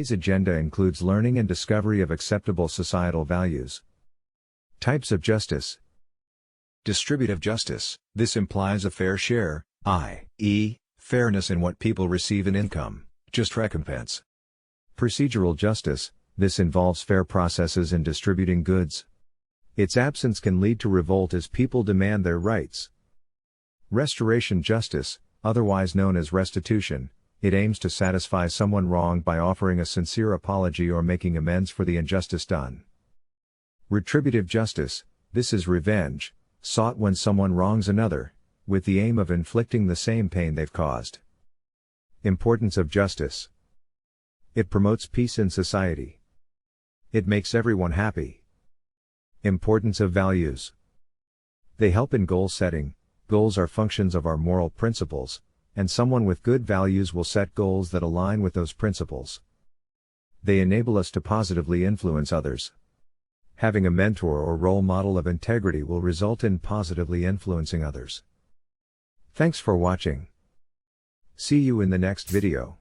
Today's agenda includes learning and discovery of acceptable societal values. Types of justice. Distributive justice. This implies a fair share, i.e., fairness in what people receive in income, just recompense. Procedural justice. This involves fair processes in distributing goods. Its absence can lead to revolt as people demand their rights. Restoration justice, otherwise known as restitution. It aims to satisfy someone wronged by offering a sincere apology or making amends for the injustice done. Retributive justice. This is revenge, sought when someone wrongs another, with the aim of inflicting the same pain they've caused. Importance of justice. It promotes peace in society. It makes everyone happy. Importance of values. They help in goal setting. Goals are functions of our moral principles, and someone with good values will set goals that align with those principles. They enable us to positively influence others. Having a mentor or role model of integrity will result in positively influencing others. Thanks for watching. See you in the next video.